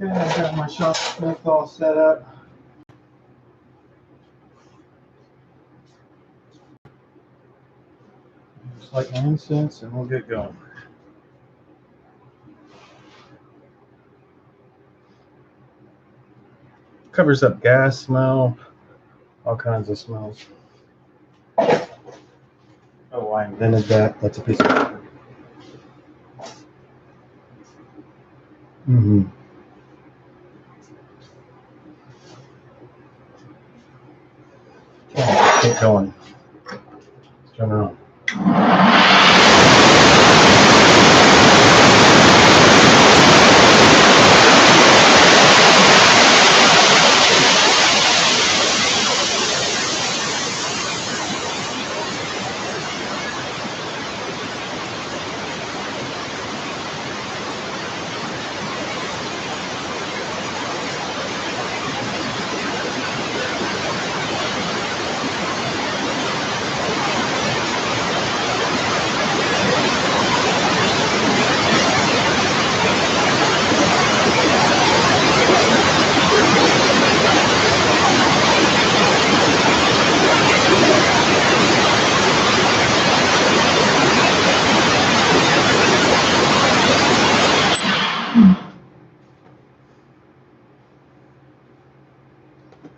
Okay, I've got my shop smith all set up. Just like my incense, and we'll get going. Covers up gas smell, all kinds of smells. Oh, I invented that. That's a piece of paper. Keep going. Turn around.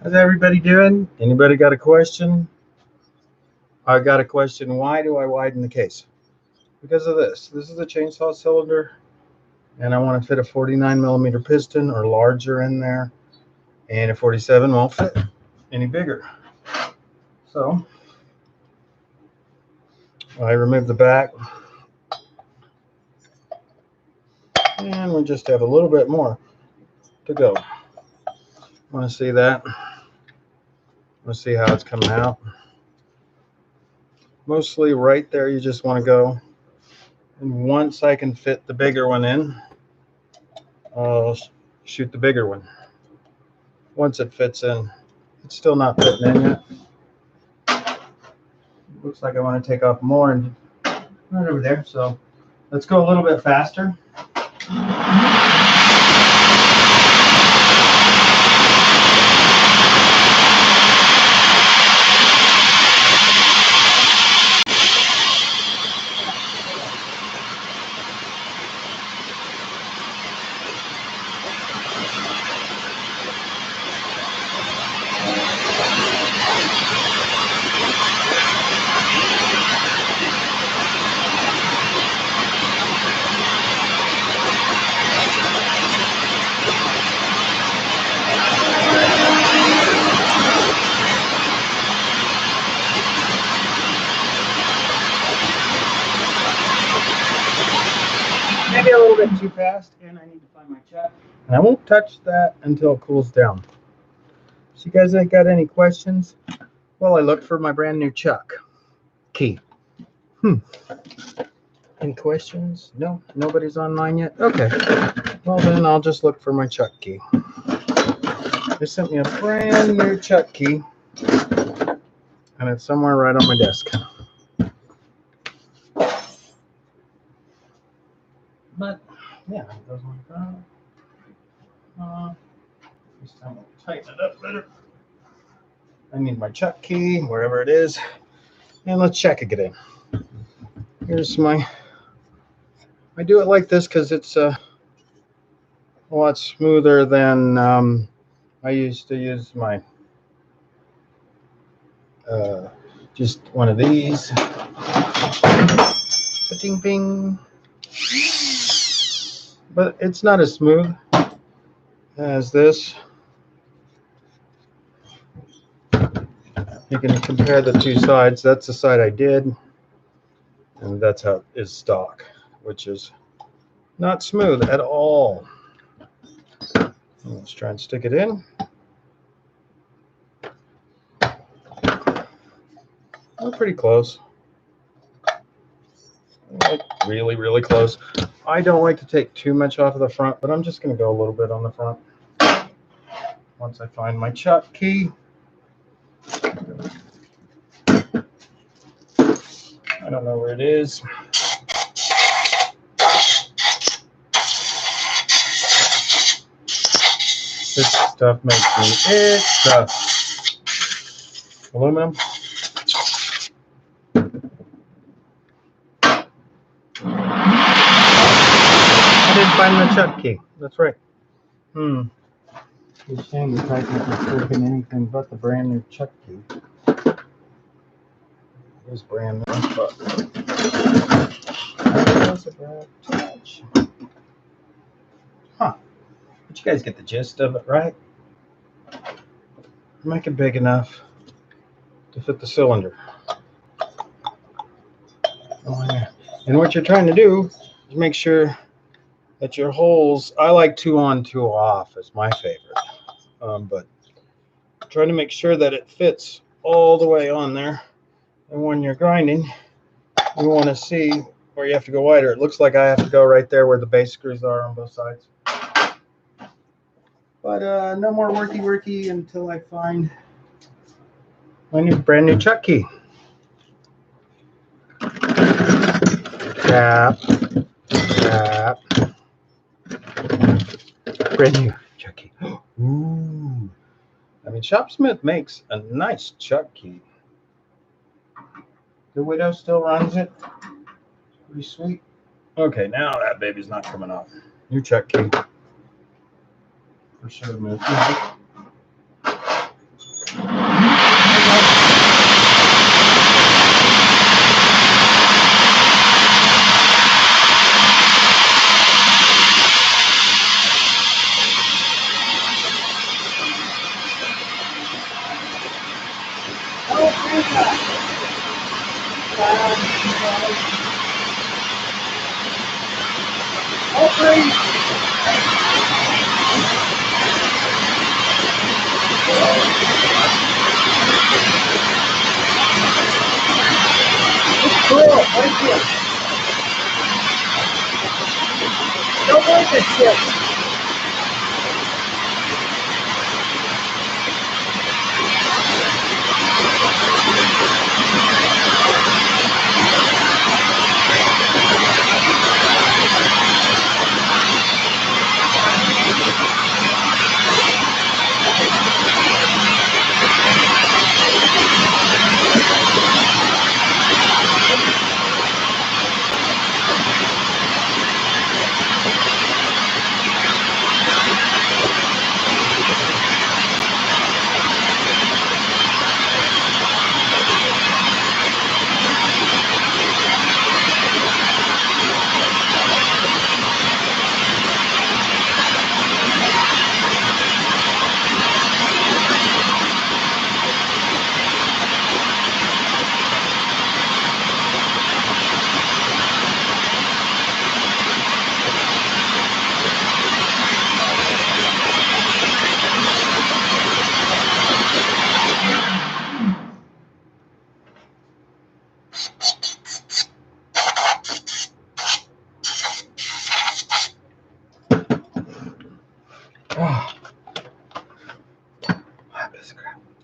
How's everybody doing? Anybody got a question? I got a question. Why do I widen the case? Because of this. This is a chainsaw cylinder, and I want to fit a 49 millimeter piston or larger in there, and a 47 won't fit any bigger. So I remove the back, and we just have a little bit more to go. Want to see that? Want to see how it's coming out? Mostly right there, you just want to go. And once I can fit the bigger one in, I'll shoot the bigger one. Once it fits in, it's still not fitting in yet. Looks like I want to take off more and right over there. So let's go a little bit faster. Maybe a little bit too fast, and I need to find my chuck. And I won't touch that until it cools down. So you guys ain't got any questions? Well, I looked for my brand new chuck key. Any questions? No? Nobody's online yet? Okay. Well, then I'll just look for my chuck key. They sent me a brand new chuck key, and it's somewhere right on my desk. But yeah, it goes like that. This time I'll tighten it up better. I need my chuck key, wherever it is, and let's check it in. Here's my. I do it like this because it's a lot smoother than I used to use my just one of these. Ding bing. But it's not as smooth as this. You can compare the two sides. That's the side I did, and that's how it is stock, which is not smooth at all. Let's try and stick it in. We're pretty close. Like really, really close. I don't like to take too much off of the front, but I'm just going to go a little bit on the front. Once I find my chuck key. I don't know where it is. This stuff makes me itch tough. Aluminum. I didn't find the chuck key. That's right. It's a shame the price isn't freaking anything but the brand new chuck key. It was brand new, but it was a bad touch. Huh. But you guys get the gist of it, right? Make it big enough to fit the cylinder. Oh, yeah. And what you're trying to do is make sure that your holes, I like 2 on, 2 off is my favorite. But trying to make sure that it fits all the way on there. And when you're grinding, you want to see where you have to go wider. It looks like I have to go right there where the base screws are on both sides. But no more worky until I find my brand new chuck key. Tap, tap. Brand new chuck key. Ooh. I mean, Shopsmith makes a nice chuck key. The Widow still runs it. Pretty sweet. Okay, now that baby's not coming off. New chuck key. For sure, man. Cool, thank you. Don't like this shit.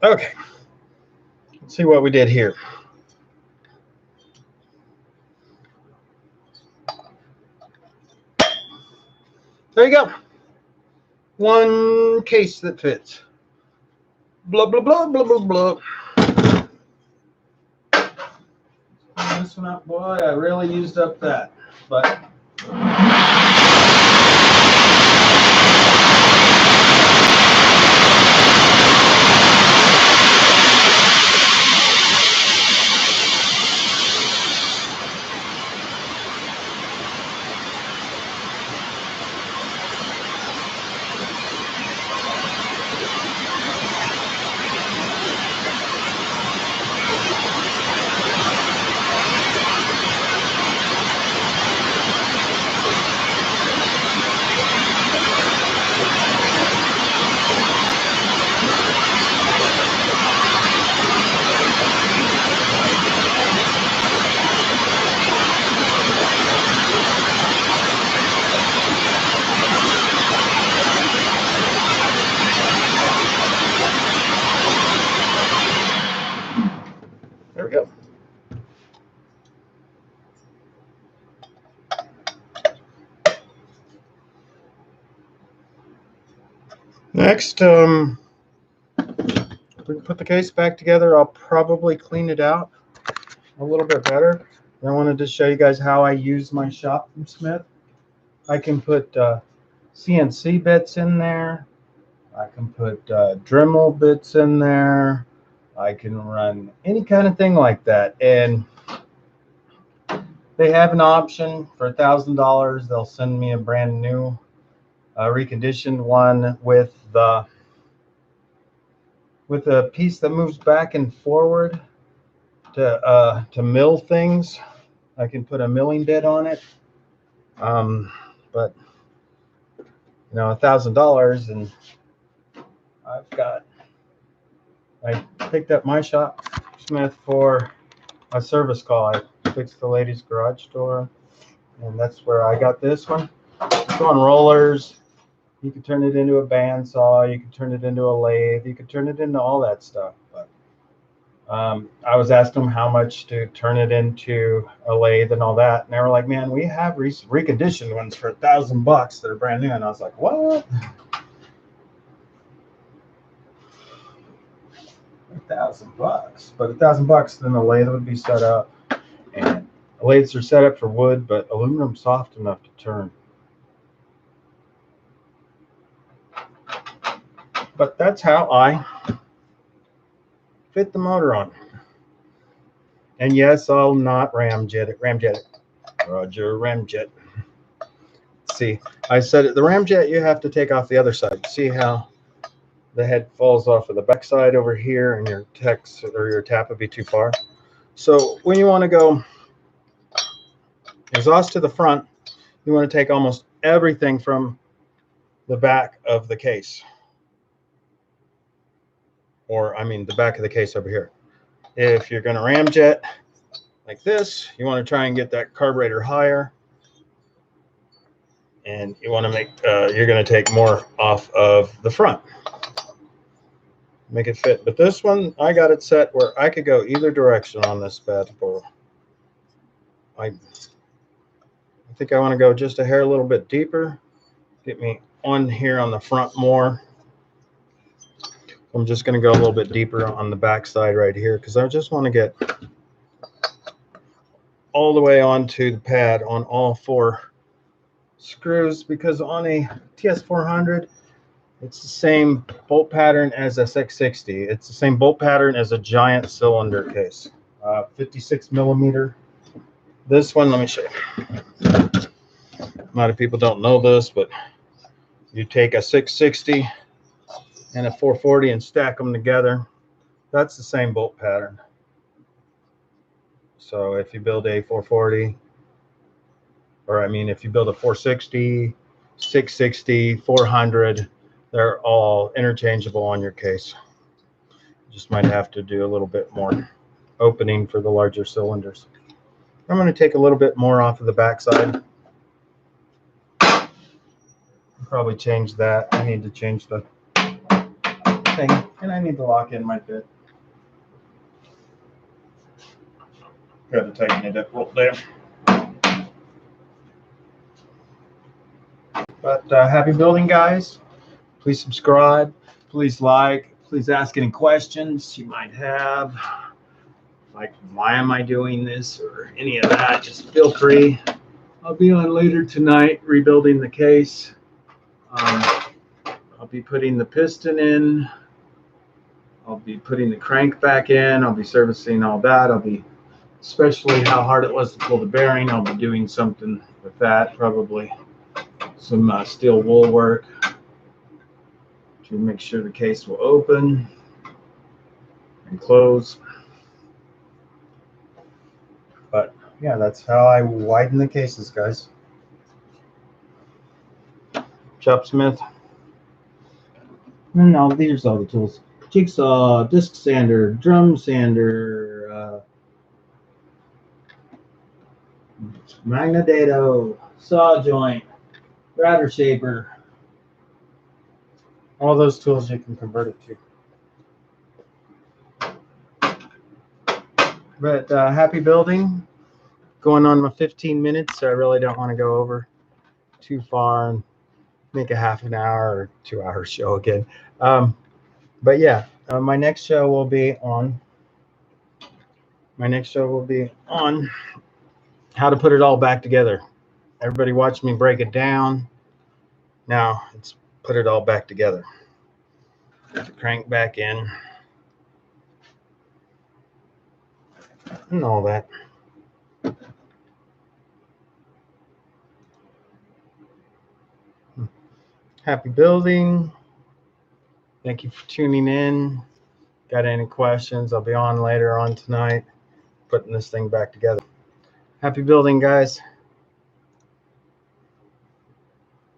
Okay, let's see what we did here. There you go. One case that fits. Blah, blah, blah, blah, blah, blah. This one up, boy, I really used up that, but. Next, we can put the case back together. I'll probably clean it out a little bit better. I wanted to show you guys how I use my Shopsmith. I can put CNC bits in there. I can put Dremel bits in there. I can run any kind of thing like that. And they have an option for $1,000. They'll send me a brand new reconditioned one with a piece that moves back and forward to mill things. I can put a milling bit on it. But you know, $1,000, and I picked up my Shopsmith for a service call. I fixed the lady's garage door, and that's where I got this one. It's on rollers. You can turn it into a bandsaw. You can turn it into a lathe. You can turn it into all that stuff. But I was asking them how much to turn it into a lathe and all that, and they were like, "Man, we have reconditioned ones for $1,000 that are brand new." And I was like, "What? $1,000?" But $1,000, then the lathe would be set up, and lathes are set up for wood, but aluminum's soft enough to turn. But that's how I fit the motor on. And yes, I'll not ramjet it. Roger, ramjet. See, I said it. The ramjet you have to take off the other side. See how the head falls off of the back side over here, and your text or your tap would be too far. So when you want to go exhaust to the front, you want to take almost everything from the back of the case. Or, I mean, the back of the case over here. If you're going to ramjet like this, you want to try and get that carburetor higher. And you want to make, you're going to take more off of the front. Make it fit. But this one, I got it set where I could go either direction on this bad boy. I think I want to go just a hair a little bit deeper. Get me on here on the front more. I'm just going to go a little bit deeper on the back side right here, because I just want to get all the way onto the pad on all 4 screws, because on a TS400, it's the same bolt pattern as a 660. It's the same bolt pattern as a giant cylinder case, 56 millimeter. This one, let me show you. A lot of people don't know this, but you take a 660 and a 440 and stack them together. That's the same bolt pattern. So if you build a 440, or I mean, if you build a 460, 660, 400, they're all interchangeable on your case. You just might have to do a little bit more opening for the larger cylinders. I'm going to take a little bit more off of the backside. Probably change that. I need to change the thing, and I need to lock in my bit. Got to tighten it up real there. But happy building, guys. Please subscribe. Please like. Please ask any questions you might have. Like, why am I doing this, or any of that, just feel free. I'll be on later tonight rebuilding the case. I'll be putting the piston in. I'll be putting the crank back in. I'll be servicing all that. I'll be, especially how hard it was to pull the bearing, I'll be doing something with that, probably some steel wool work to make sure the case will open and close. But yeah, that's how I widen the cases, guys. Shopsmith. And now these are all the tools: jigsaw, disc sander, drum sander, magnetado, saw joint, router shaper. All those tools you can convert it to. But happy building. Going on my 15 minutes, so I really don't want to go over too far. And make a half an hour or 2 hour show again. But yeah, my next show will be on. My next show will be on how to put it all back together. Everybody watched me break it down. Now let's put it all back together. Put the crank back in and all that. Happy building. Thank you for tuning in. Got any questions? I'll be on later on tonight, putting this thing back together. Happy building, guys.